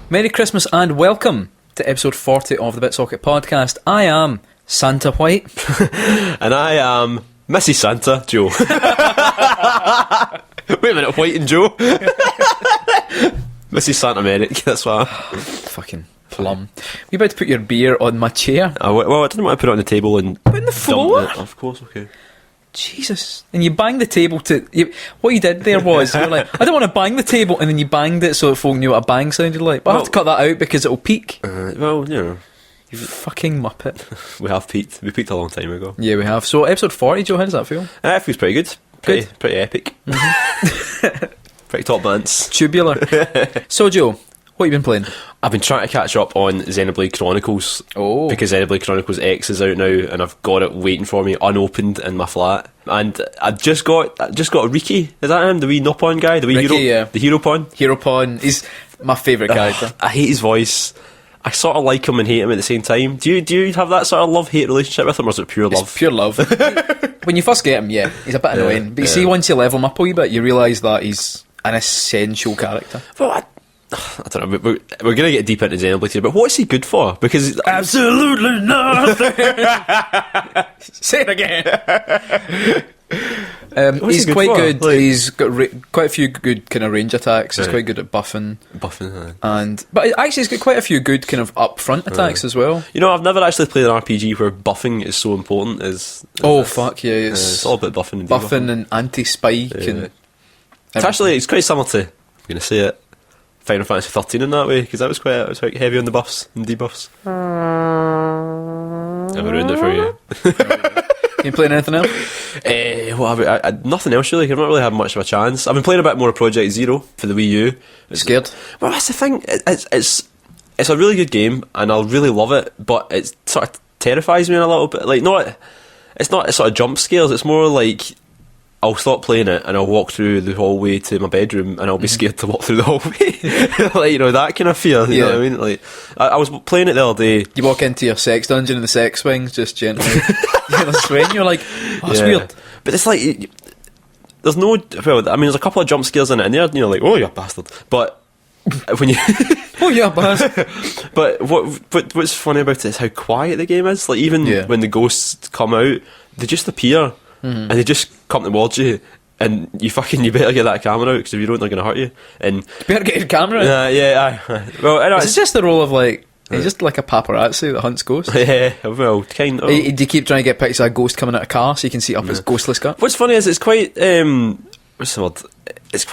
Merry Christmas and welcome to episode 40 of the BitSocket podcast. I am Santa White. And I am Mrs. Santa, Joe. Wait a minute, White and Joe? Mrs. Santa Merrick, that's why. Fucking plum. You about to put your beer on my chair? Well, I didn't want to put it on the table and Put it on the floor? dump it. Of course, okay. Jesus. And you banged the table what you did there was, you were like, I don't want to bang the table, and then you banged it so that folk knew what a bang sounded like. But I have to cut that out because it'll peak. Well, you know. You fucking muppet. We have peaked. We peaked a long time ago. Yeah, we have. So, episode 40, Joe, how does that feel? It feels pretty good. Pretty epic. Mm-hmm. Pretty top bands. Tubular. So, Joe, what have you been playing? I've been trying to catch up on Xenoblade Chronicles. Oh. Because Xenoblade Chronicles X is out now, and I've got it waiting for me, unopened in my flat. And I just got Riki. Is that him? The wee Nopon guy? The wee Riki, hero? yeah. The hero pawn? Hero Pawn. He's my favourite character. I hate his voice. I sort of like him and hate him at the same time. Do you have that sort of love-hate relationship with him, or is it pure love? It's pure love. When you first get him, yeah, he's a bit annoying. But you see, once you level him up a wee bit, you realise that he's an essential character. Well, I don't know. We're going to get deep into Xenoblade here, but what's he good for? Because absolutely nothing. Say it again. He's he quite for? good. Like, he's got quite a few good kind of range attacks. He's Right. quite good at buffing. Huh? But actually, he's got quite a few good kind of upfront attacks as well. You know, I've never actually played an RPG where buffing is so important as Oh this. fuck yeah! It's all about buffing and buffing and anti-spike and. It's quite similar to, I'm going to say it, Final Fantasy 13 in that way, because that was quite heavy on the buffs and debuffs. I've ruined it for you. You playing anything else? Nothing else really. I've not really had much of a chance. I've been playing a bit more of Project Zero for the Wii U. Scared? Well, that's the thing. It's a really good game, and I'll really love it. But it sort of terrifies me in a little bit. Like, it's not sort of jump scares. It's more like I'll stop playing it and I'll walk through the hallway to my bedroom and I'll be scared to walk through the hallway. Like, you know, that kind of fear. You know what I mean? Like, I was playing it the other day. You walk into your sex dungeon and the sex swings just gently. Swing. You're like, oh, that's weird. But it's like, there's no. Well, I mean, there's a couple of jump scares in it, and you're like, oh, you bastard. But when you. Oh yeah, bastard. But what's funny about it is how quiet the game is. Like, even when the ghosts come out, they just appear. And they just come towards you, and you better get that camera out, because if you don't, they're going to hurt you. And you better get your camera out. Well, I know, it's just the role of like, he's just like a paparazzi that hunts ghosts. Yeah, well, kind of. Do you keep trying to get pictures of a ghost coming out of a car so you can see up his ghostless gut? What's funny is it's quite what's the word? It's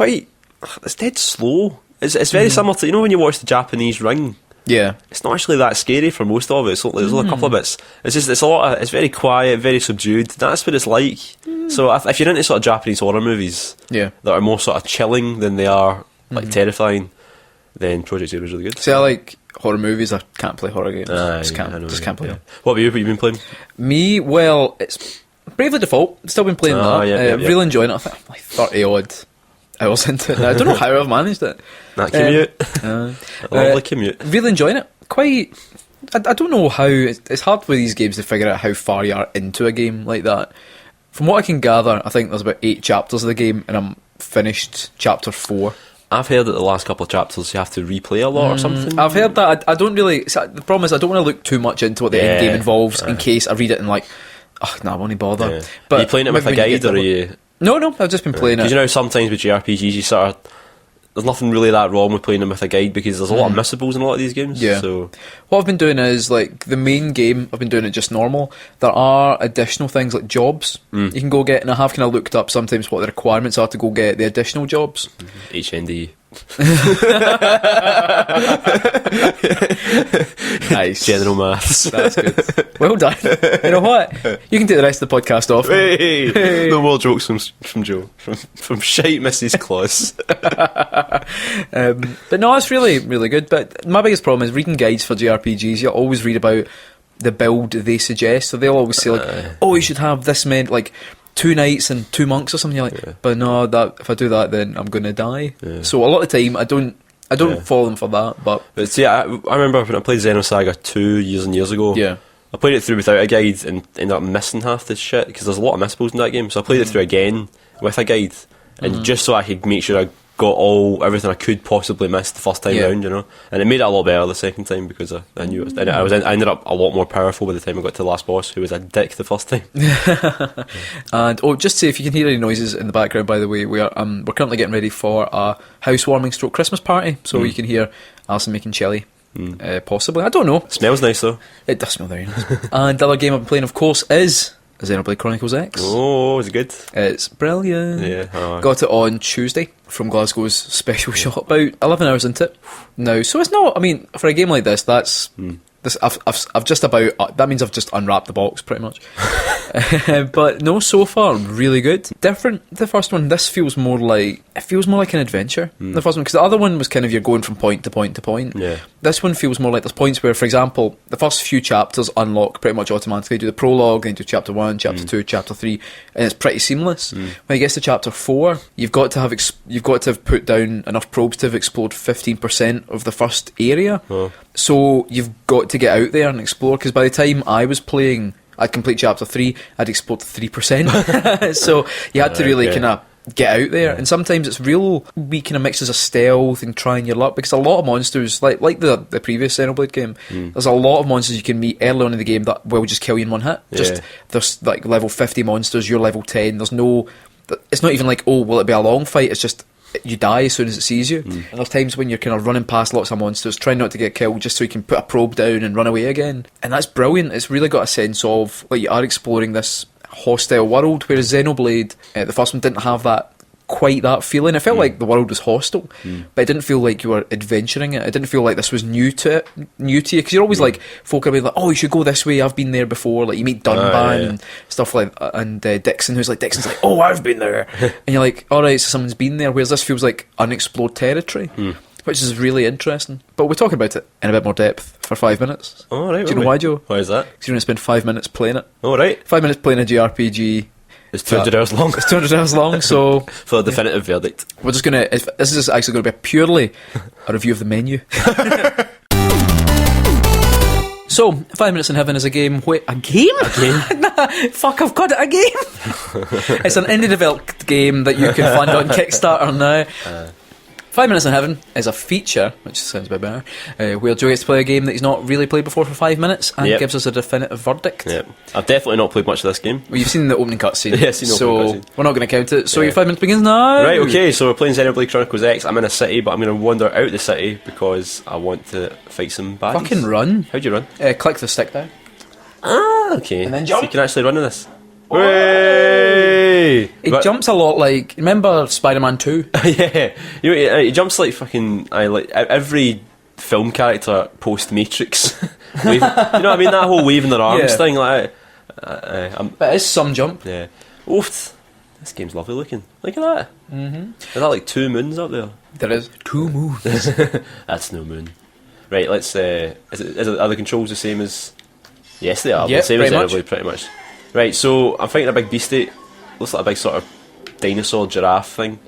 dead slow. It's very similar to, you know, when you watch The Japanese Ring. Yeah, it's not actually that scary for most of it. There's only a couple of bits. It's very quiet, very subdued. That's what it's like. So if you're into sort of Japanese horror movies, that are more sort of chilling than they are like terrifying, then Project Zero is really good. See, I like horror movies. I can't play horror games. Just can't play them. What about you? What have you been playing? Me, well, it's Bravely Default. Still been playing that. Really enjoying it. I think I'm like 30 odd hours into it now. I don't know how I've managed it. That commute. Lovely commute. Really enjoying it. Quite. I don't know how. It's hard with these games to figure out how far you are into a game like that. From what I can gather, I think there's about 8 chapters of the game, and I'm finished chapter 4. I've heard that the last couple of chapters you have to replay a lot or something. I've heard that. I don't really. The problem is I don't want to look too much into what the end game involves in case I read it and like, oh no, I won't bother. Yeah. But are you playing it with a guide, or are you? No, I've just been playing it. Because you know, sometimes with JRPGs, you sort of, there's nothing really that wrong with playing them with a guide, because there's a lot of missables in a lot of these games. Yeah. So what I've been doing is, like, the main game, I've been doing it just normal. There are additional things like jobs you can go get, and I have kind of looked up sometimes what the requirements are to go get the additional jobs. HND. Nice. General maths. That's good. Well done. You know what? You can take the rest of the podcast off. Hey. No more jokes from Joe. From shite Mrs. Claus. But no, it's really, really good. But my biggest problem is reading guides for JRPGs. You always read about the build they suggest. So they'll always say like, oh, you should have this many, like 2 knights and 2 monks or something. You're like, but no, that if I do that, then I'm going to die. So a lot of the time, I don't follow them for that. But see, I remember when I played Xenosaga 2 years and years ago. Yeah. I played it through without a guide and ended up missing half the shit, because there's a lot of missables in that game. So I played it through again with a guide, and just so I could make sure I got everything I could possibly miss the first time round, you know, and it made it a lot better the second time because I knew it. And I ended up a lot more powerful by the time I got to the last boss, who was a dick the first time. And just say if you can hear any noises in the background, by the way, we're currently getting ready for a housewarming stroke Christmas party, so you can hear Alison making chili. Possibly, I don't know. It smells nice though. It does smell very nice. And the other game I've been playing, of course, is Xenoblade Chronicles X. Oh, is it good? It's brilliant. Yeah. Got it on Tuesday from Glasgow's special shop. About 11 hours into it now. So it's not. I mean, for a game like this, that's this. I've just about. That means I've just unwrapped the box pretty much. But no, so far really good. Different. The first one. This feels more like an adventure. The first one, because the other one was kind of you're going from point to point to point. Yeah. This one feels more like there's points where, for example, the first few chapters unlock pretty much automatically. You do the prologue, then you do chapter 1, chapter 2, chapter 3, and it's pretty seamless. When it gets to chapter 4, you've got to have put down enough probes to have explored 15% of the first area. So you've got to get out there and explore, because by the time I was playing, I'd complete chapter 3, I'd explored 3%. So you had to really kind of get out there, and sometimes it's real wee kind of mixes of stealth and trying your luck, because a lot of monsters, like the previous Xenoblade game, there's a lot of monsters you can meet early on in the game that will just kill you in one hit. There's like level 50 monsters, you're level 10, it's not even like, oh, will it be a long fight, it's just you die as soon as it sees you. And there's times when you're kind of running past lots of monsters, trying not to get killed, just so you can put a probe down and run away again. And that's brilliant. It's really got a sense of like you are exploring this hostile world, whereas Xenoblade, the first one, didn't have quite that feeling. It felt like the world was hostile, but it didn't feel like you were adventuring it. It didn't feel like this was new to you, because you're always like, folk are being like, oh, you should go this way, I've been there before. Like you meet Dunban and stuff like, and Dixon's like, oh, I've been there, and you're like, alright, so someone's been there, whereas this feels like unexplored territory, which is really interesting. But we're talking about it in a bit more depth for 5 minutes. Oh, right. Do you know why, Joe? Why is that? Because you're going to spend 5 minutes playing it. Oh, right. 5 minutes playing a JRPG. It's 200 hours long. It's 200 hours long, so for the definitive verdict. We're just going to... This is actually going to be purely a review of the menu. So, 5 Minutes in Heaven is a game... A game? Nah, fuck, I've got it, a game! It's an indie-developed game that you can fund on Kickstarter now. 5 Minutes in Heaven is a feature, which sounds a bit better, where Joe gets to play a game that he's not really played before for 5 minutes and gives us a definitive verdict. Yeah, I've definitely not played much of this game. Well, you've seen the opening cutscene, yeah, seen the opening cutscene. We're not going to count it. So your 5 minutes begins now. Right, okay, so we're playing Xenoblade Chronicles X. I'm in a city, but I'm going to wander out the city because I want to fight some baddies. Fucking run. How'd you run? Click the stick down. Ah, okay. And then jump. So you can actually run in this. Way! It jumps a lot like... Remember Spider-Man 2? Yeah. You know, it jumps like fucking... like every film character post-Matrix. You know what I mean? That whole waving their arms thing. Like, but it is some jump. Yeah. Oof. This game's lovely looking. Look at that. Is that like 2 moons up there? There is 2 moons. That's no moon. Right, let's... are the controls the same as... Yes, they are. Yeah, the same as pretty much. Pretty much. Right, so I'm fighting a big beastie. Looks like a big sort of dinosaur giraffe thing,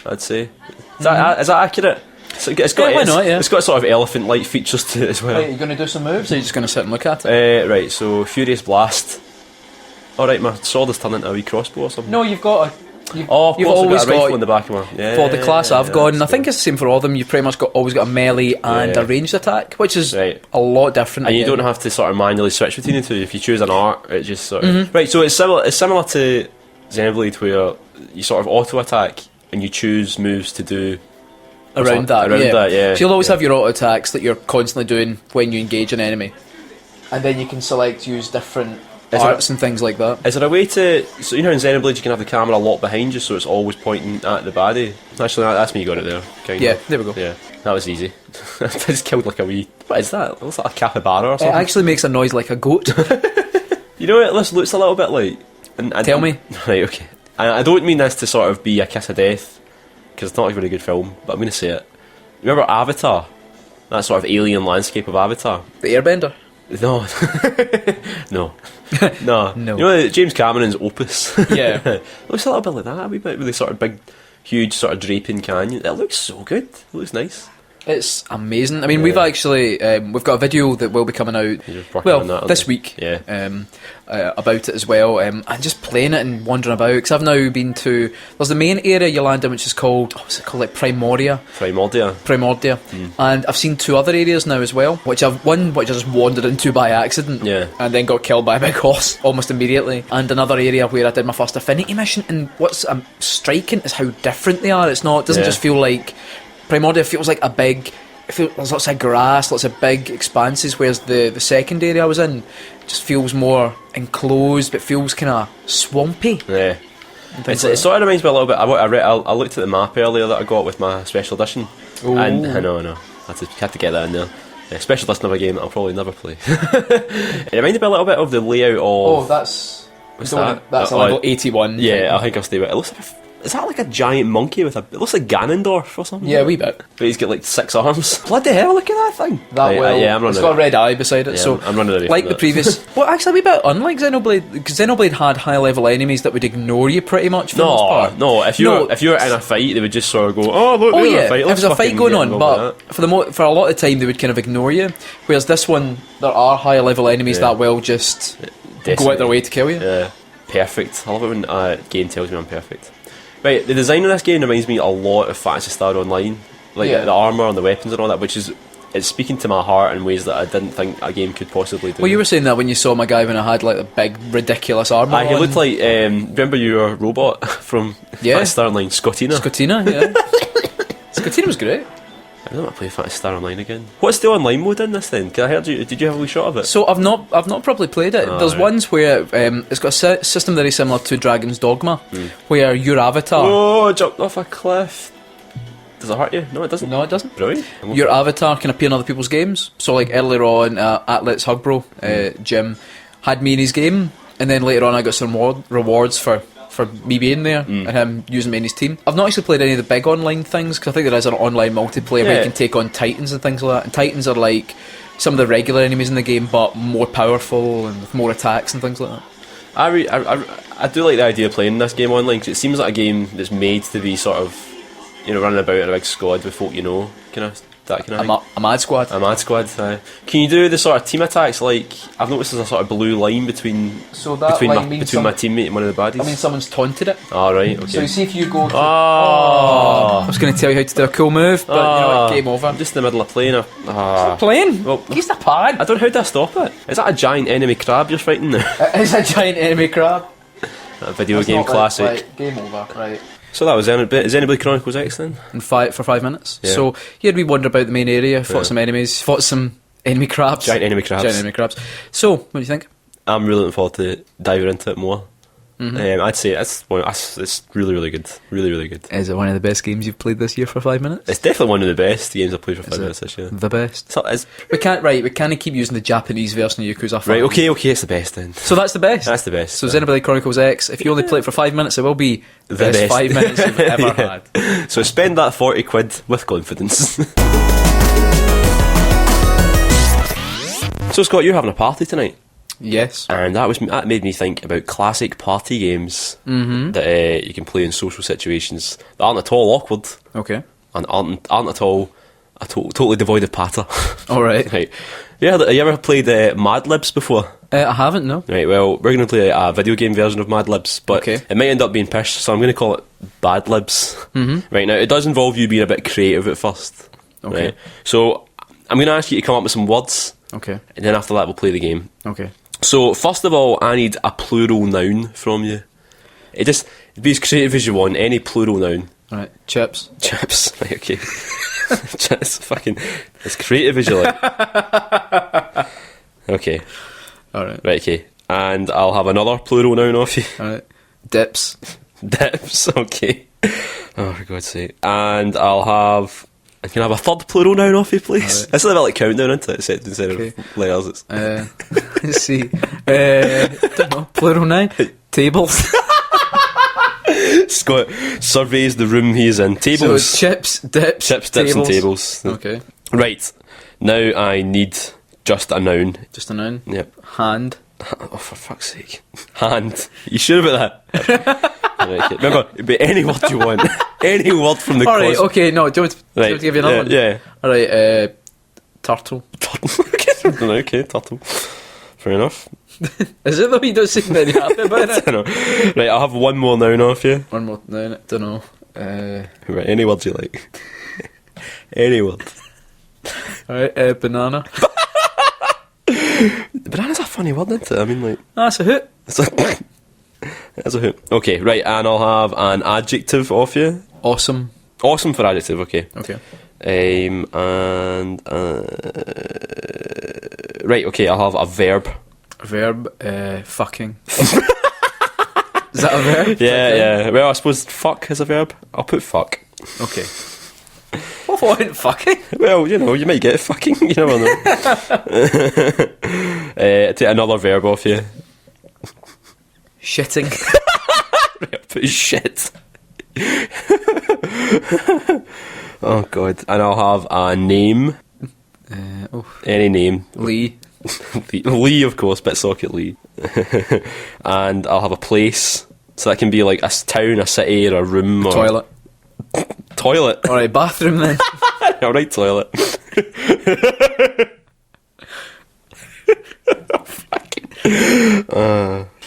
I'd say. Is that accurate? It's got, why not, yeah. It's got sort of elephant-like features to it as well. Right, are you going to do some moves, or are you just going to sit and look at it? Right, so Furious Blast. Alright, my sword has turned into a wee crossbow or something. No, you've got a... You've always got a rifle in the back of my... Yeah, for the class I've got, and I think good. it's the same for all of them, you've pretty much always got a melee and a ranged attack, which is a lot different. And you don't have to sort of manually switch between the two. If you choose an art, it just sort of... Right, so it's similar to Xenoblade, where you sort of auto-attack and you choose moves to do... Around that, yeah. So you'll always have your auto-attacks that you're constantly doing when you engage an enemy. And then you can use different... arts and things like that. Is there a way to... So, you know, in Xenoblade you can have the camera locked behind you so it's always pointing at the baddie? Actually, that's me you got it there. Kind of. There we go. Yeah, that was easy. I just killed like a wee... What is that? It looks like a capybara or something. It actually makes a noise like a goat. You know what this looks a little bit like? Tell me. Right, okay. I don't mean this to sort of be a kiss of death, because it's not a very good film, but I'm going to say it. Remember Avatar? That sort of alien landscape of Avatar? The Airbender? No. No. You know James Cameron's Opus? Yeah. It looks a little bit like that, a wee bit with the sort of big, huge sort of draping canyon. It looks so good. It looks nice. It's amazing. I mean, we've actually we've got a video that will be coming out You're working on that, this aren't you? week. Yeah. About it as well, and just playing it and wandering about, because I've now been to, there's the main area you land in, which is called, what's it called, like Primordia, and I've seen 2 other areas now as well, which I just wandered into by accident, and then got killed by a big horse almost immediately, and another area where I did my first Affinity mission, and what's striking is how different they are. It doesn't just feel like Primordia, feels like a big, there's lots of grass, lots of big expanses, whereas the second area I was in just feels more enclosed, but feels kind of swampy. Yeah. It sort of reminds me a little bit. I looked at the map earlier that I got with my special edition, and I know, I had to get that in there. Special edition of a game that I'll probably never play. It reminded me a little bit of the layout of. Oh, that's that? That's a level 81. Yeah, I think I'll stay with it. It looks like is that like a giant monkey with it looks like Ganondorf or something? Yeah, a wee bit. But he's got like 6 arms. Bloody hell, look at that thing. Yeah, I'm running. It's got a red eye beside it, yeah, so I'm running away like from the that. previous. Well, actually, a wee bit unlike Xenoblade, because Xenoblade had high level enemies that would ignore you pretty much for the most part. No, if you were in a fight, they would just sort of go, oh look, there's a fight. If there's a fight going on, but for a lot of time they would kind of ignore you. Whereas this one, there are higher level enemies that will just go out their way to kill you. Yeah, perfect. I love it when a game tells me I'm perfect. Right, the design of this game reminds me a lot of Phantasy Star Online, like the armour and the weapons and all that, which is it's speaking to my heart in ways that I didn't think a game could possibly do. Well, you were saying that when you saw my guy when I had like a big ridiculous armour. He looked like remember your robot from Phantasy Star Online, Scottina? Yeah. Scottina was great. I don't want to play Phantasy Star Online again. What's the online mode in this then? Because I heard did you have a wee shot of it? So I've not probably played it. There's ones where it's got a system very similar to Dragon's Dogma, where your avatar. Oh, jumped off a cliff. Does it hurt you? No, it doesn't. No, it doesn't. Brilliant. Your avatar can appear in other people's games. So like earlier on, Atlet's Hug Bro, Jim, had me in his game, and then later on I got some rewards for me being there and him using me in his team. I've not actually played any of the big online things, because I think there is an online multiplayer where you can take on Titans and things like that, and Titans are like some of the regular enemies in the game but more powerful and with more attacks and things like that. I do like the idea of playing this game online, because it seems like a game that's made to be sort of, you know, running about in a big squad with folk you know, kind of that kind of thing. A mad squad. A mad squad. Can you do the sort of team attacks? Like I've noticed there's a sort of blue line between my teammate and one of the baddies. I mean, someone's taunted it. Oh, right. Okay. So you see if you go. I was going to tell you how to do a cool move, but you know what, game over. I'm just in the middle of playing. Playing? Well, use the pad. I don't know how to stop it. Is that a giant enemy crab you're fighting there? It's a giant enemy crab. A video game classic. Right, game over. Right. So that was Xenoblade Chronicles X then? For 5 minutes. Yeah. So we wandered about the main area, fought some enemies, fought some enemy crabs. Giant enemy crabs. So, what do you think? I'm really looking forward to diving into it more. I'd say it's really, really good. Really, really good. Is it one of the best games you've played this year for 5 minutes? It's definitely one of the best games I've played for 5 minutes this year. The best? So we can't keep using the Japanese version of Yakuza 5. Right, okay, it's the best then. So that's the best? That's the best. So Xenoblade Chronicles X, if you only play it for 5 minutes, it will be the best 5 minutes you've ever had. So spend that 40 quid with confidence. So Scott, you're having a party tonight. Yes. And that made me think about classic party games that you can play in social situations that aren't at all awkward. Okay. And aren't at all totally devoid of patter. All right. Right. Yeah, have you ever played Mad-libs before? I haven't, no. Right, well, we're going to play a video game version of Mad-libs, but it might end up being pish, so I'm going to call it Bad-libs. Right, now, it does involve you being a bit creative at first. Okay. Right? So, I'm going to ask you to come up with some words. Okay. And then after that, we'll play the game. Okay. So, first of all, I need a plural noun from you. Be as creative as you want, any plural noun. Alright, chips. Chips, right, okay. As creative as you like. Okay. Alright. Right, okay. And I'll have another plural noun off you. Alright. Dips. Dips, okay. Oh, for God's sake. And I can have a third plural noun off you, please. Right. It's a bit like countdown, isn't it? Instead of letters. Let's see. Don't know. Plural noun. Tables. Scott surveys the room he's in. Tables. So chips, dips, and tables. Okay. Right. Now I need just a noun. Just a noun? Yep. Hand. Oh, for fuck's sake. Hand. You sure about that? Right, okay. Remember, it'd be any word you want. Any word from the Alright, cosmos. okay, no, do you want to give you another one? Yeah. Alright, turtle. Okay, turtle. Fair enough. Is it though? You don't seem very happy about I it. don't know. Right, I'll have one more now off you. One more, no, don't know. Right, any words you like. Any word. Alright, banana. Banana's a funny word, isn't it? I mean, like... That's a hoot. It's like... That's a hoot. Okay, right, and I'll have an adjective off you. Awesome. Awesome for adjective, okay. Okay. And... right, okay, I'll have a verb. Verb, fucking. Is that a verb? Yeah. Well, I suppose fuck is a verb. I'll put fuck. Okay. What wasn't fucking? Well, you know, you might get fucking. You never know. Take another verb off you. Shitting. Right, I'll put shit. Oh god. And I'll have a name. Any name. Lee. Lee, of course, BitSocket Lee. And I'll have a place. So that can be like a town, a city, or a room. Or Toilet. Toilet. Alright, bathroom then. Alright, toilet.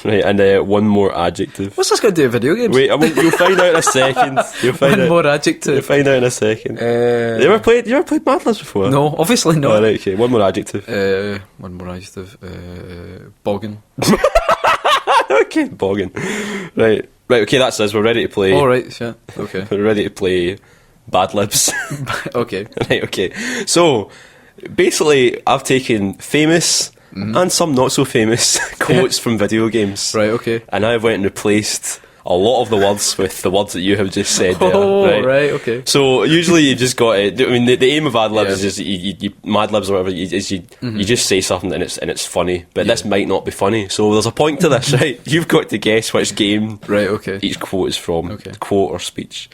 Right, and one more adjective. What's this got to do with video games? Wait, you'll find out in a second. You'll find One out. more You'll adjective. find out in a second. You ever played Mad-libs before? No, obviously not. Oh, right, okay. One more adjective. One more adjective. Bogging. Okay, bogging. Right, okay, that's us. We're ready to play. Alright, yeah. Okay. We're ready to play Bad-libs. Okay. Right, okay. So, basically, I've taken famous and some not so famous quotes from video games. Right, okay. And I've went and replaced a lot of the words with the words that you have just said there. Oh, right, okay. So usually you've just got it. I mean, the aim of Mad-libs is just you Mad-libs or whatever. You just say something and it's funny, but this might not be funny. So there's a point to this, right? You've got to guess which game Right, okay. each quote is from. Okay. Quote or speech.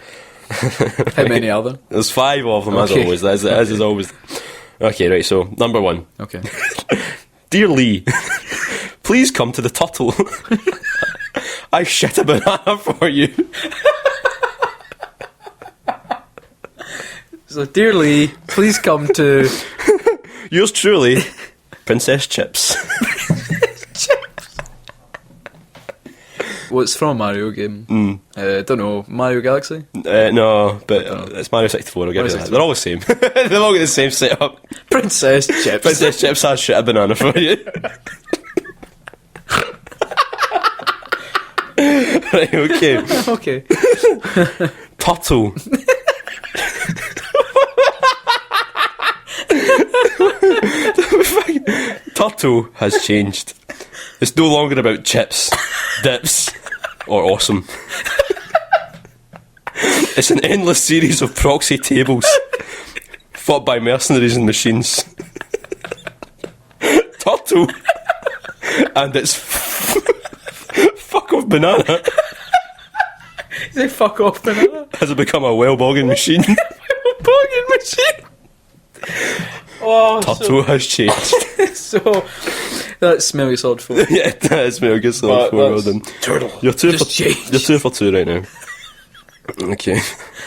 How many are there? There's 5 of them, as Okay. always. As is always. Okay, right. So number 1. Okay. Dear Lee, please come to the tuttle. I shit a banana for you. So, dear Lee, please come to... Yours truly, Princess Chips. What's from a Mario game? Don't know. Mario Galaxy? No, but it's Mario 64. I'll give you that. They're all the same. They've all got the same setup. Princess Chips. Princess Chips has shit a banana for you. Right, okay. Okay. Tuttle. Tuttle has changed. It's no longer about chips, dips, or awesome. It's an endless series of proxy tables fought by mercenaries and machines. Tuttle and its fuck off banana Say fuck off banana. has become a well-bogging machine. Bogging machine. Oh, Tuttle has changed. so that's smelly sword for. Yeah, that is very good. So well done. Turtle. You're 2 Just changed. You're 2 for 2 right now. Okay.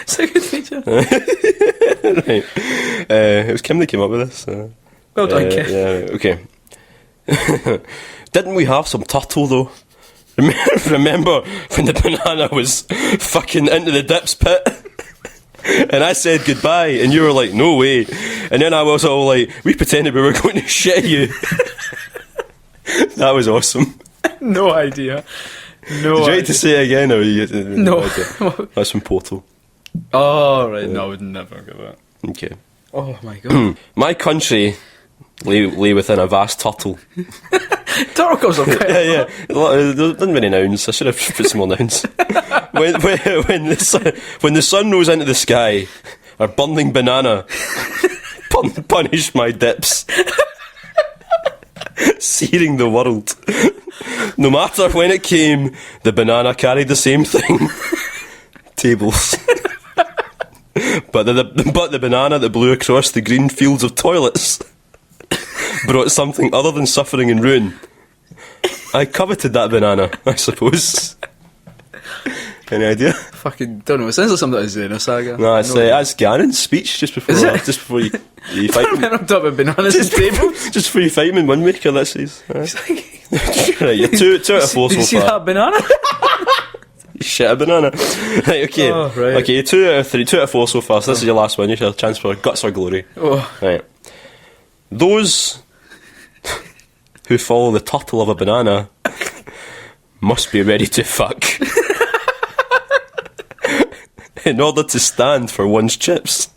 It's a good feature. Right. It was Kim that came up with this. Well done, Kim. Yeah. Okay. Didn't we have some turtle though? Remember when the banana was fucking into the dips pit? And I said goodbye, and you were like, no way. And then I was all like, we pretended we were going to shit you. That was awesome. No idea. No. Did you like to say it again? Or you No. That's from Portal. Oh, right. No, I would never get that. Okay. Oh my god. My country lay within a vast turtle. Turtle comes up. Yeah. There wasn't many nouns. I should have put some more nouns. when the sun rose into the sky, a burning banana punished my dips, searing the world. No matter when it came, the banana carried the same thing. Tables. But the banana that blew across the green fields of toilets brought something other than suffering and ruin. I coveted that banana, I suppose. Any idea? Fucking don't know. It sounds like something out of Xenosaga. No, it's that's Ganon's speech just before you fight him. I'm talking about bananas and table. Just before you fight him in Wind Waker, that's his. Right, you're two out of 4 Did so you see far. that banana? You shit a banana. Right, okay. Oh, right. Okay, 2 out of 3, 2 out of 4 so far. So this is your last one. You have a chance for guts or glory. Oh. Right. Those who follow the turtle of a banana must be ready to fuck in order to stand for one's chips.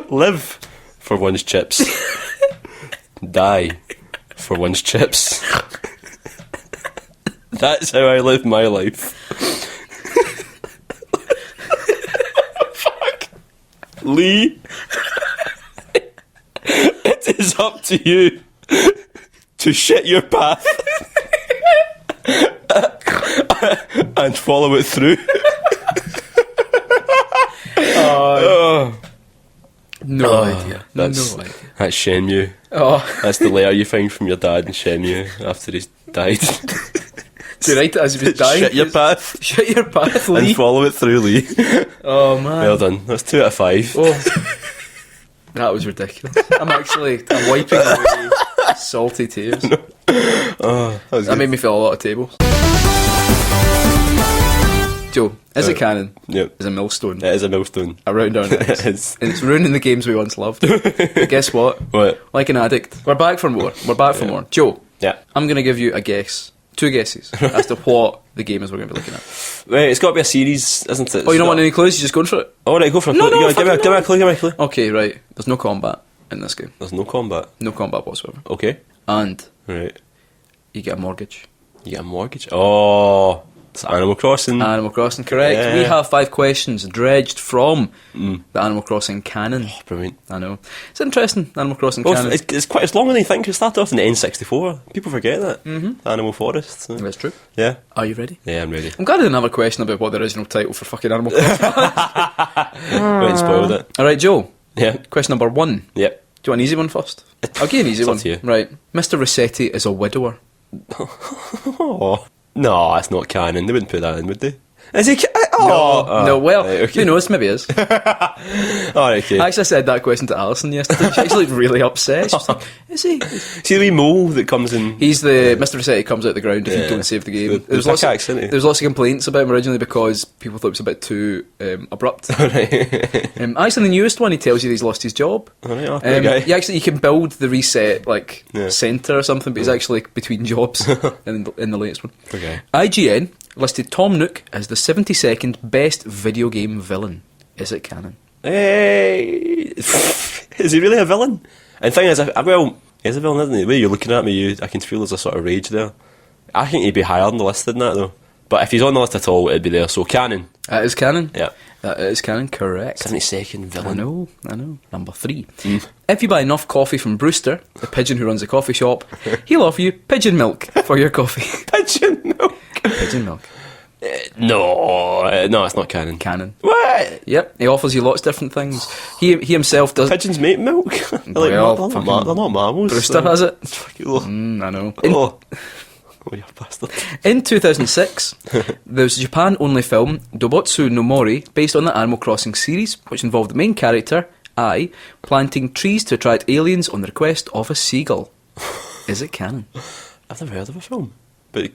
Live for one's chips. Die for one's chips. That's how I live my life. Fuck. Lee, it is up to you to shit your path and follow it through. No idea. No That's idea. Shenmue. Oh, That's the letter you find from your dad in Shenmue after he's died. do you write it as if he's dying? Shit your path Shit your path, Lee. and follow it through, Lee. Oh man. Well done. That's 2 out of 5. Oh, that was ridiculous. I'm wiping away salty tears. That made me feel a lot of tables. Joe, is it canon? Yep. Is a millstone It is a millstone. around our necks. It is. And it's ruining the games we once loved. But guess what? What? Like an addict. We're back for more. We're back for more. Joe, Yeah. I'm going to give you a guess. 2 guesses as to what the game is we're going to be looking at. Right, it's got to be a series, isn't it? Oh, you don't want any clues? You're just going for it? Oh, right, go for a No, clue. no, Give me a clue, give me a clue. Okay, right. There's no combat in this game. There's no combat. No combat whatsoever. Okay. And Right. you get a mortgage. You get a mortgage. Oh, it's Animal Crossing. Animal Crossing, correct. Yeah. We have 5 questions dredged from the Animal Crossing canon. Brilliant. I know. It's interesting, Animal Crossing Well, canon. it's quite as long as you think. It started off in the N64. People forget that. Mm-hmm. Animal Forest. So. That's true. Yeah. Are you ready? Yeah, I'm ready. I'm glad I didn't have a question about what the original title for fucking Animal Crossing was. Went and spoiled it. Alright, Joe. Yeah. Question number 1. Yep. Do you want an easy one first? I'll give you an easy It's one. up to you. Right. Mr. Rossetti is a widower. Oh. No, that's not canon. They wouldn't put that in, would they? Is he? No, well, right, okay. who knows, maybe it is. Alright, okay. I actually said that question to Alison yesterday. She actually looked really upset. She was like, is he? See the wee mole that comes in? He's the Mr. Rossetti comes out the ground if you Yeah. don't save the game. The There was lots pickaxe, isn't he? there was lots of complaints about him originally because people thought it was a bit too abrupt. Actually, the newest one, he tells you that he's lost his job. Alright, oh, poor guy. You can build the reset Yeah. centre or something, but he's actually between jobs in the latest one. Okay. IGN listed Tom Nook as the 72nd best video game villain. Is it canon? Hey, is he really a villain? And the thing is, well, he's a villain, isn't he? The way you're looking at me, I can feel there's a sort of rage there. I think he'd be higher on the list than that, though. But if he's on the list at all, it'd be there. So canon. That is canon. Yeah. That is canon, correct. 72nd villain. I know. Number 3. If you buy enough coffee from Brewster, the pigeon who runs the coffee shop, he'll offer you pigeon milk for your coffee. Pigeon milk. Pigeon milk. No, it's not canon. Canon. What? Yep, he offers you lots of different things. He himself does. Pigeons make milk? They're, Well, they're not mammals. Brewster has it. Oh, I know. oh you bastard. In 2006, there was a Japan-only film, Dobotsu no Mori, based on the Animal Crossing series, which involved the main character, Ai, planting trees to attract aliens on the request of a seagull. Is it canon? I've never heard of a film. But,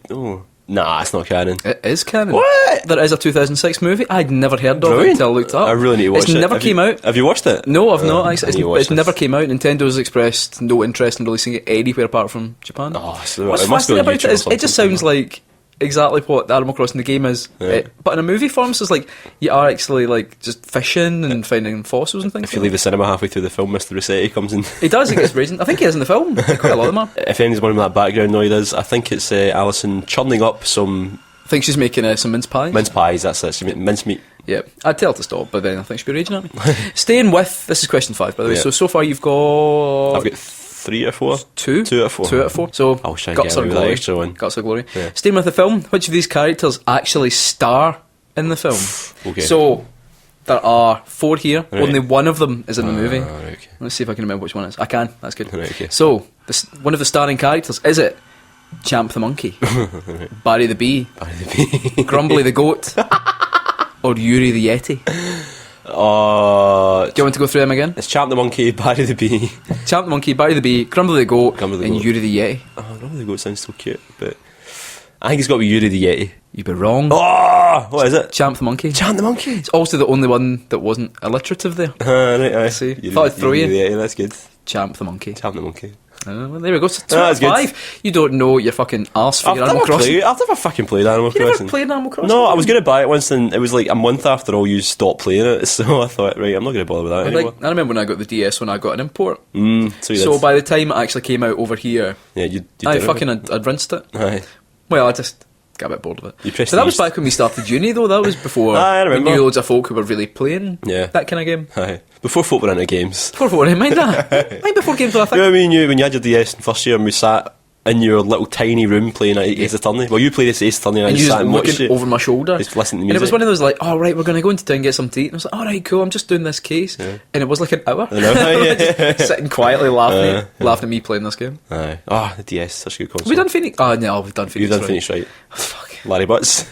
nah, it's not canon. It is canon. What? There is a 2006 movie. I'd never heard of it until I looked up. I really need to watch it. It never came out. Have you watched it? No, I've not. Actually, I need to watch it's this. never came out. Nintendo's expressed no interest in releasing it anywhere apart from Japan. Oh, so What's it must be fascinating on about YouTube it or is it just something. sounds like exactly what the Animal Crossing the game is, Yeah. but in a movie form. So it's like you are actually like just fishing and finding fossils and things. If you leave the cinema halfway through the film, Mr. Rossetti comes in. He does. He gets raising. I think he is in the film. Quite a lot of them are. If anyone in that background noise, I think it's Alison churning up some I think she's making some mince pies. mince pies. That's it. She made mince meat. Yeah, I'd tell her to stop, but then I think she'd be raging at me. Staying with this is question 5, by the way. Yeah. So far you've got. I've got 3 or 4. 2? 2 out of 4. 2 out of 4. So, I'll try and Guts get or away with that Glory. extra one. Guts or Glory. Yeah. Staying with the film, which of these characters actually star in the film? Okay. So, there are 4 here. Right. Only one of them is in the movie. Right, okay. Let's see if I can remember which one it is. I can. That's good. Right, okay. So, one of the starring characters, is it Champ the monkey, Barry the bee, Grumbly the goat, or Yuri the yeti? Do you want to go through them again? It's Champ the monkey, Barry the bee. Champ the monkey, Barry the bee, Grumbly the goat, Grumbly the and goat. Yuri the yeti. Oh, Grumbly the goat sounds so cute, but I think it's got to be Yuri the yeti. You'd be wrong. Oh, what is it? Champ the monkey. Champ the monkey. It's also the only one that wasn't alliterative there. Right, aye. See, Yuri thought I'd throw Yuri you. the yeti, that's good. Champ the monkey. Champ the monkey. Well, there we go. So that's good. 5. You don't know your fucking arse for I've your Animal Crossing. I've never fucking played Animal You Crossing. never played Animal Crossing? No, I was going to buy it once, and it was like a month after all you stopped playing it, so I thought, right, I'm not going to bother with that anymore. I remember when I got the DS when I got an import. So you So did. by the time it actually came out over here, Yeah, you I did it. fucking I'd rinsed it. Aye. Well, I just got a bit bored of it. You pressed So that the was east. back when we started uni, though. That was before I we remember. knew loads of folk who were really playing Yeah. that kind of game. Aye. Before folk were into games. Before what? Mind that? Mind before games, though, I You think. know what I mean? When you had your DS in first year and we sat in your little tiny room playing Ace Attorney. Well, you played Ace Attorney and I And you just just sat and watched looking it. over my shoulder. Just listening to And it was music. one of those like, oh right, we're going to go into town and get something to eat. And I was like, all right, cool, I'm just doing this case. Yeah. And it was like an hour. I know. Just sitting quietly laughing at me playing this game. Aye. Oh, the DS, such a good console. Have we done Phoenix? Oh no, we've done Phoenix. You've done right. Phoenix, right? Fuck. Larry Butts.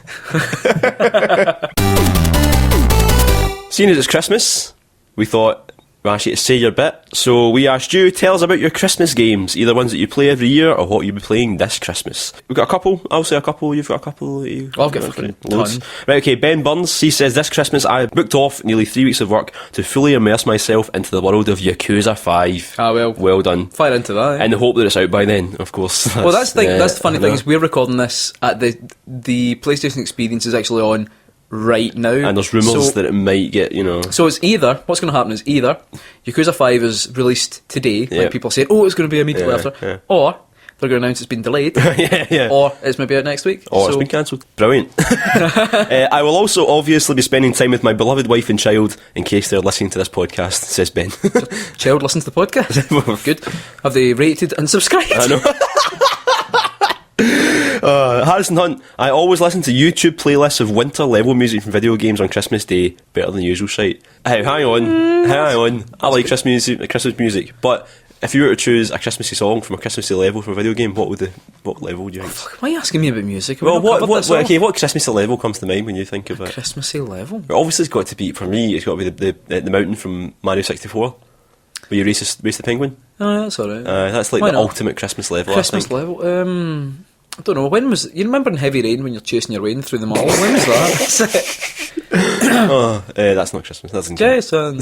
Seeing as it's Christmas, we thought we asked you to say your bit. So we asked you, tell us about your Christmas games, either ones that you play every year or what you'll be playing this Christmas. We've got a couple. I'll say a couple. You've got a couple. Well, I've got a fucking loads. ton. Right, okay. Ben Burns, he says, this Christmas I booked off nearly 3 weeks of work to fully immerse myself into the world of Yakuza 5. Ah, well. Well done. Fire into that. In the hope that it's out by then, of course. Well, that's the thing. That's the funny I thing know. is we're recording this at the PlayStation Experience is actually on right now, And there's rumours that it might get, So it's either what's going to happen is either Yakuza 5 is released today, Yeah. like people say, oh, it's going to be immediately Yeah, after, yeah. or they're going to announce it's been delayed, yeah. or it's maybe out next week. Oh, so it's been cancelled. Brilliant. I will also obviously be spending time with my beloved wife and child in case they're listening to this podcast, says Ben. child listens to the podcast. Good. Have they rated and subscribed? I know. Harrison Hunt, I always listen to YouTube playlists of winter level music from video games on Christmas Day. Better than the usual shite. Hey, hang on. I like Christmas music, but if you were to choose a Christmassy song from a Christmassy level from a video game, what level would you think? Why are you asking me about music? Have Well, we not covered this off? what Christmassy level comes to mind when you think of it? Christmassy level? Well, obviously, it's got to be, for me, it's got to be the mountain from Mario 64, where you race the penguin. Oh, that's alright. That's like Why the not? ultimate Christmas level, Christmas I think. level? I don't know, when was... You remember in Heavy Rain when you're chasing your rain through the mall? When was that? That's not Christmas, that's in Jason.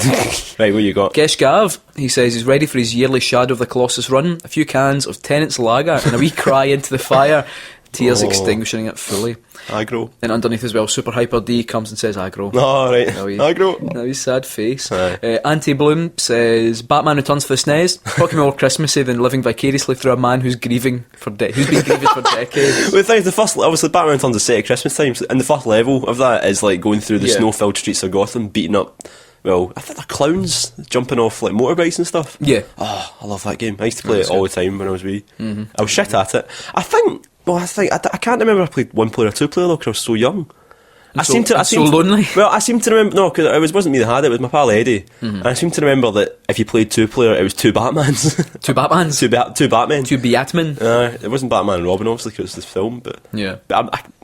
Right, what you got? Gesh Gav, he says he's ready for his yearly Shadow of the Colossus run, a few cans of Tennant's Lager and a wee cry into the fire, tears extinguishing it fully. Aggro. And underneath as well, Super Hyper D comes and says aggro. Oh, right. Now he- Aggro. Now his sad face. Aye. Anti-Bloom says Batman Returns for the SNES. Talking more Christmassy than living vicariously through a man who's grieving who's been grieving for decades. Well, the thing is, obviously, Batman Returns is set at Christmas time, and the first level of that is like going through the Yeah. snow-filled streets of Gotham, beating up. Well, I think they're clowns jumping off like motorbikes and stuff. Yeah. Oh, I love that game. I used to play That's it all the time when I was wee. I was shit at it. I can't remember if I played one player or two player though because I was so young. So lonely. Well, I seem to remember because it wasn't me that had it. It was my pal Eddie. And I seem to remember that if you played two player, it was two Batmans, Two Batmans. two Batmen. Two Batmen. It wasn't Batman and Robin obviously because it was this film, but Yeah.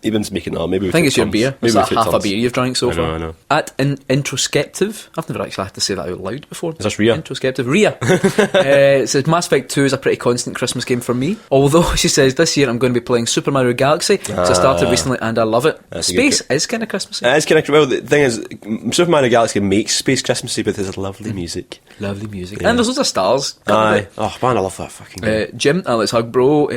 Eben's making that. Maybe I think it's your beer. It's like half a beer. beer you've drank so I know, far. I know. At Introspective, I've never actually had to say that out loud before. Is this Rhea? Introspective. Rhea. It says Mass Effect 2 is a pretty constant Christmas game for me. Although, she says, this year I'm going to be playing Super Mario Galaxy. So I started recently and I love it. That's a good Space is kind of Christmassy. It's kind of well. The thing is, Super Mario Galaxy makes space Christmassy with his lovely music. Lovely music. Yeah. And there's loads of stars. Aye. Oh man, I love that fucking game. Jim, Alex Hug Bro,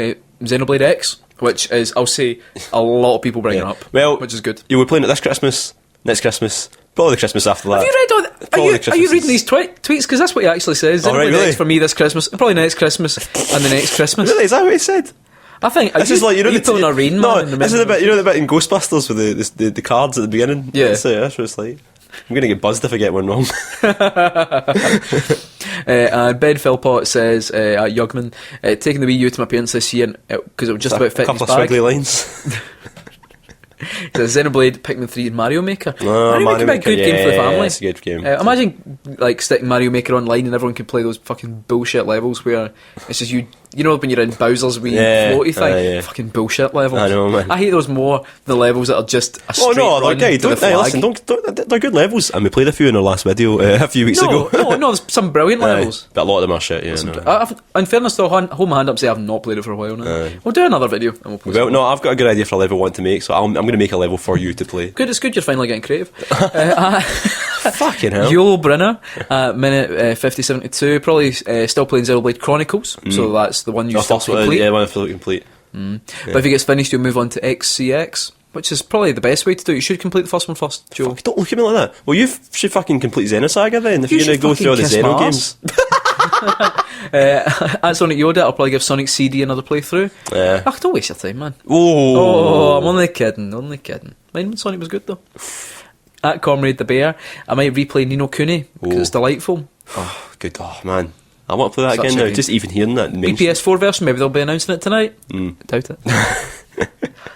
Xenoblade X, which is, I'll say, a lot of people bring it up. Well, which is good. You were playing it this Christmas, next Christmas, probably the Christmas after that. Have you read all the, Probably are you Christmases. reading these tweets? Because that's what he actually says. Oh, right, Xenoblade really? X for me this Christmas, and probably next Christmas, and the next Christmas. Really, is that what he said? I think This is like, you know, you pulling a rain no, man. this is the bit, you know, the bit in Ghostbusters with the cards at the beginning. Yeah. That's what it's like. I'm going to get buzzed if I get one wrong. And Ben Philpott says, Yugman, taking the Wii U to my parents this year because it was just about a fit couple his of bag. squiggly lines. He says Xenoblade, Pikmin 3 and Mario Maker. Oh, Mario Maker would be a good game for the family. It's a good game. Imagine like sticking Mario Maker online and everyone can play those fucking bullshit levels where it's just you you know when you're in Bowser's wee floaty thing, fucking bullshit levels. I know, man. I hate those more. The levels that are just a straight Oh no, run okay, to the flag. listen, they're good levels, and we played a few in our last video a few weeks ago. No, there's some brilliant levels. But a lot of them are shit. Yeah, no. In fairness, though, hold my hand up and say I've not played it for a while now. We'll do another video and we'll play Well, no, I've got a good idea for a level I want to make, so I'm going to make a level for you to play. Good, it's good you're finally getting creative. Fucking hell. Yolo Brenner, minute 5072, probably still playing Xenoblade Chronicles, so that's the one you still complete. Yeah, one I feel complete. But if he gets finished, you'll move on to XCX, which is probably the best way to do it. You should complete the first one first, Joe. Fuck, don't look at me like that. Well, you should fucking complete Xenosaga then, if You you're going to go should through all the fucking Xeno kiss games. At Sonic Yoda, I'll probably give Sonic CD another playthrough. Yeah. Ugh, don't waste your time, man. Oh, I'm only kidding. Mind when Sonic was good, though. At Comrade the Bear, I might replay Ni no Kuni, because it's delightful. Oh, good. Oh, man. I want to play that Such again a now. game. Just even hearing that. Big PS4 version, maybe they'll be announcing it tonight. Doubt it.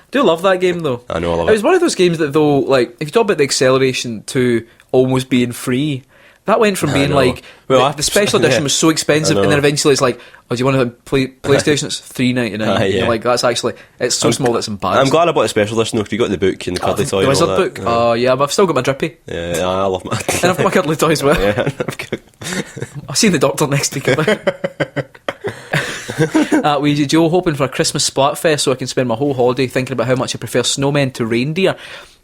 Do love that game, though. I know, I love It it. was one of those games that, though, like, if you talk about the acceleration to almost being free, that went from being know. like, Well, the special edition yeah. was so expensive, I and know. then eventually it's like, oh, do you want to play PlayStation? It's $3.99. Yeah. Like, that's actually, it's so small that's embarrassing. I'm glad I bought the special edition though, 'cause you got the book and the cuddly toy The and all Wizard that. book. Oh, yeah, but I've still got my drippy. Yeah, I love my... And I've got my cuddly toy as well. Yeah, I'll see the doctor next week about it. Ouija Joe, hoping for a Christmas Splatfest so I can spend my whole holiday thinking about how much I prefer snowmen to reindeer.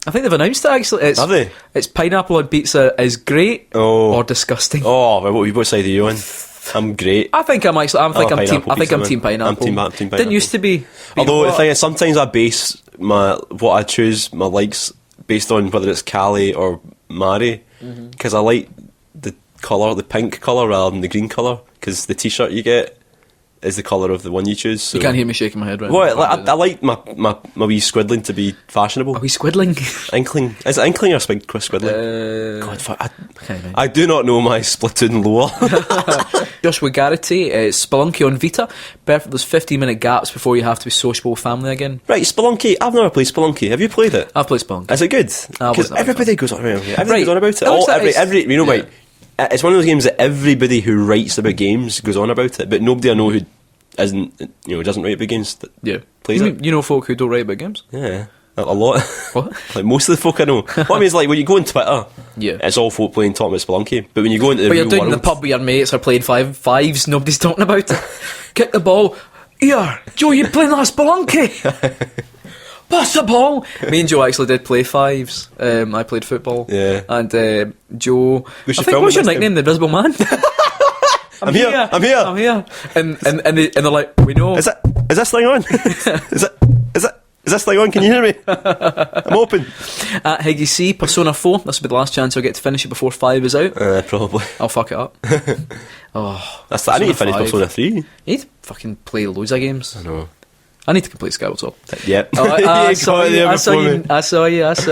I think they've announced it actually. Have they? It's pineapple on pizza is great or disgusting. Oh, well, what side are you on? I'm great. I think I'm team pineapple, team pineapple. I'm team pineapple. Didn't used to be. Although the thing is, sometimes I base what I choose, my likes, based on whether it's Cali or Mari, because I like the colour, the pink colour rather than the green colour, because the t-shirt you get is the colour of the one you choose. So. You can't hear me shaking my head right Well, now. I like my wee squiddling to be fashionable. Are we squiddling? Inkling. Is it Inkling or squiddling? God, fuck, Okay, mate. I do not know my Splatoon lore. Joshua Garrity, Spelunky on Vita. Perfect. There's 15-minute gaps before you have to be sociable with family again. Right, Spelunky. I've never played Spelunky. Have you played it? I've played Spelunky. Is it good? I Because wasn't a big everybody goes on about it. Everybody Right. goes on about it. It looks like Every you know, yeah. right? It's one of those games that everybody who writes about games goes on about it, but nobody I know who doesn't write about games that Yeah. plays it. You know folk who don't write about games? Yeah, a lot. What? Like most of the folk I know. What I mean is, like, when you go on Twitter, Yeah. it's all folk playing talking about Spelunky. But when you go into the But you're real doing world, the pub with your mates or playing fives, nobody's talking about it. Kick the ball. Here, Joe, you playing that Spelunky? Pass the ball. Me and Joe actually did play fives. I played football. Yeah. And Joe, We should I think, film what's it your next nickname? The Invisible Man? I'm here. I'm here. And they're like, we know. Is this thing on? Is this thing on? Can you hear me? I'm open. At Higgy C, Persona 4. This will be the last chance I'll get to finish it before 5 is out. Probably. I'll fuck it up. I need to finish 5. Persona 3. You need to fucking play loads of games. I know. I need to complete Skyward Sword. Yep. Oh, I You saw got it you. there I saw before you. me. I saw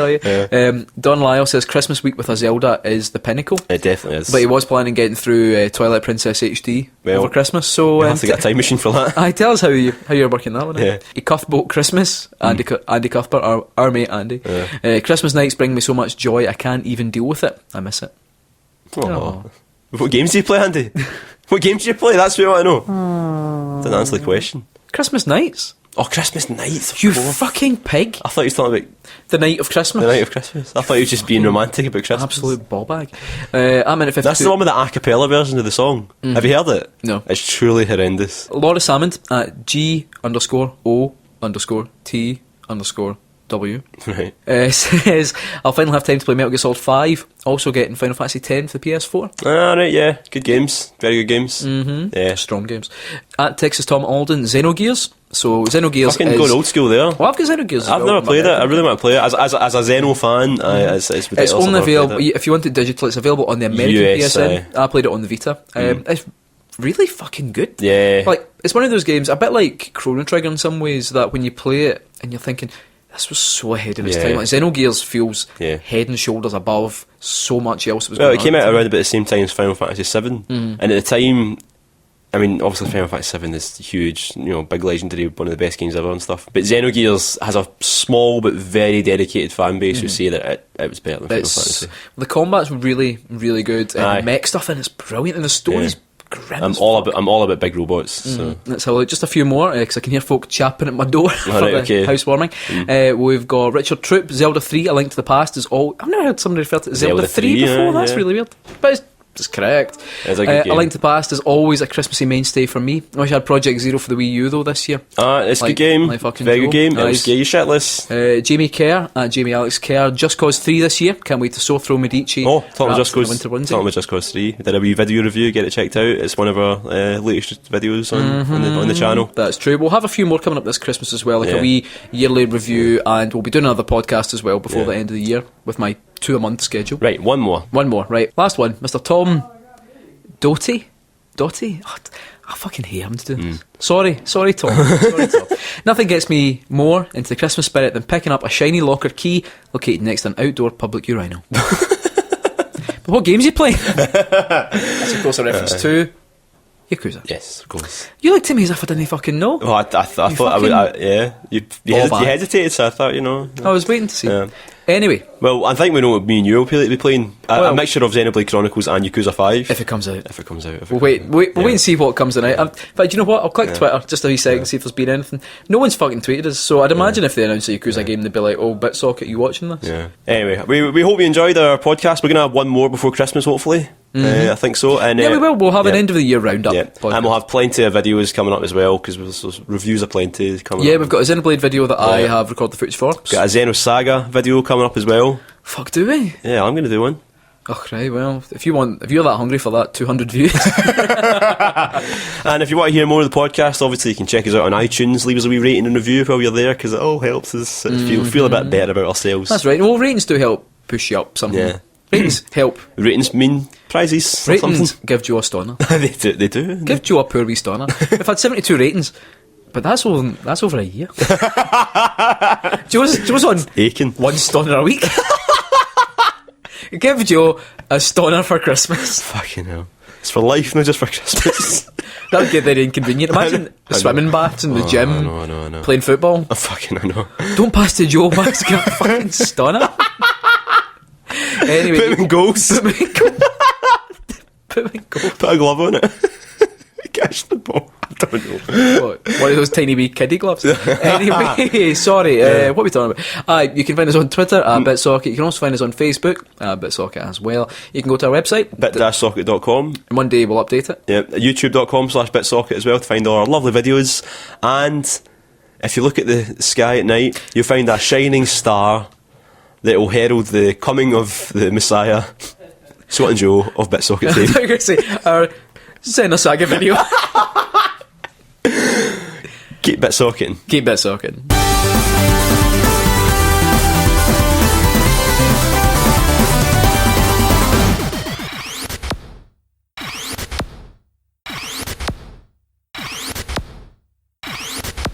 you. Yeah. Don Lyle says Christmas week with a Zelda is the pinnacle. It definitely is. But he was planning getting through Twilight Princess HD over Christmas, so We'll have to get a time machine for that. tell us how you're working that one. Yeah. He Cuthboat Christmas, Andy Cuthbert, our mate Andy. Christmas nights bring me so much joy, I can't even deal with it. I miss it. Oh. What games do you play, Andy? What games do you play? That's what I want to know. Didn't answer the question. Christmas nights? Oh, Christmas nights. You fucking pig. I thought you were talking about The night of Christmas. the night of Christmas. I thought you were just being romantic about Christmas. Absolute ball bag. I'm in at 52. That's the one with the a cappella version of the song. Have you heard it? No. It's truly horrendous. Laura Salmond at G_O_T_W Right. says, I'll finally have time to play Metal Gear Solid 5. Also getting Final Fantasy X for the PS4. Right, yeah. Good games. Very good games. Mm-hmm. Yeah. Strong games. At Texas Tom Alden, Xenogears. So Xenogears Fucking is... going old school there. Well, I've got Xenogears as I've well. never played it. I really want to play it. As a Xeno fan, it's ridiculous. It's I've only never played available, it. if you want it digital, it's available on the American US, PSN. I played it on the Vita. It's really fucking good. Yeah. Like, it's one of those games, a bit like Chrono Trigger in some ways, that when you play it and you're thinking, this was so ahead of its Yeah. time. Like, Xenogears feels Yeah. head and shoulders above so much else that was Well, going it came on. out around about the same time as Final Fantasy VII, and at the time, I mean, obviously Final Fantasy VII is huge, big legendary, one of the best games ever and stuff. But Xenogears has a small but very dedicated fan base who say that it was better than Final Fantasy. The combat's really, really good. And Aye. the mech stuff in it's brilliant, and the story's I'm all about big robots. So. Let's have a look. Just a few more, because I can hear folk chapping at my door for Right, the housewarming. We've got Richard Troop, Zelda 3, A Link to the Past is all... I've never heard somebody refer to Zelda 3 before, that's really weird. But it's correct. It's a good game. A Link to the Past is always a Christmassy mainstay for me. I wish I had Project Zero for the Wii U though this year. It's a good game. Very good game. It'll scare you shitless. Jamie Kerr, Jamie Alex Kerr, Just Cause 3 this year. Can't wait to sore throw Medici. Oh, talking about Just Cause 3. Did a wee video review, get it checked out. It's one of our latest videos on the channel. That's true. We'll have a few more coming up this Christmas as well, like a wee yearly review, and we'll be doing another podcast as well before the end of the year with my 2-a-month schedule. Right, one more, right. Last one, Mr. Tom Doty? Oh, I fucking hate him to do this. Sorry, Tom. Sorry, Tom. Nothing gets me more into the Christmas spirit than picking up a shiny locker key located next to an outdoor public urinal. But what games are you playing? That's of course a reference to Yakuza. Yes, of course. You looked at me as if I didn't fucking know. Oh, I thought I would. Yeah, you hesitated, so I thought I was waiting to see. Yeah. Anyway, well, I think we know what me and you will be playing. A mixture of Xenoblade Chronicles and Yakuza 5. If it comes out. We'll wait and see what comes out. But do you know what? I'll click Twitter just a wee second, see if there's been anything. No one's fucking tweeted us, so I'd imagine if they announce a Yakuza game, they'd be like, "Oh, BitSocket, you watching this?" Yeah. Anyway, we hope you enjoyed our podcast. We're going to have one more before Christmas, hopefully. I think so. And we will. We'll have an end of the year roundup. Yeah. And we'll have plenty of videos coming up as well, because there's reviews are plenty coming up. Yeah, we've got a Xenoblade video that I have recorded the footage for. We've got a Xenosaga video coming up as well. Fuck, do we? Yeah, I'm going to do one. Oh, right, well, if you're that hungry for that 200 views. And if you want to hear more of the podcast, obviously you can check us out on iTunes, leave us a wee rating and review while you're there, because it all helps us feel a bit better about ourselves. That's right. Well, ratings do help push you up something. Yeah. Ratings help. Ratings mean prizes. Ratings give Joe a stoner. They do. Give Joe a poor wee stoner. We've had 72 ratings, but that's over a year. Joe's on aching. One stoner a week. Give Joe a stoner for Christmas. Fucking hell. It's for life, not just for Christmas. That would get very inconvenient. Imagine the swimming baths in the gym, I know. playing football. I know. Don't pass to Joe, Max, get a fucking stoner. Anyway, put him in goals. Put him in goals. Put a glove on it. Catch the ball. I don't know. What, one of those tiny wee kiddie gloves. Anyway, sorry. What are we talking about? You can find us on Twitter at BitSocket. You can also find us on Facebook at BitSocket as well. You can go to our website bit-socket.com. and one day we'll update it. Yeah, youtube.com/BitSocket as well to find all our lovely videos. And if you look at the sky at night, you'll find a shining star that will herald the coming of the Messiah, Swat and Joe of BitSocket fame. I thought you were going to say our Xenosaga video. Keep BitSocketing. Keep BitSocketing.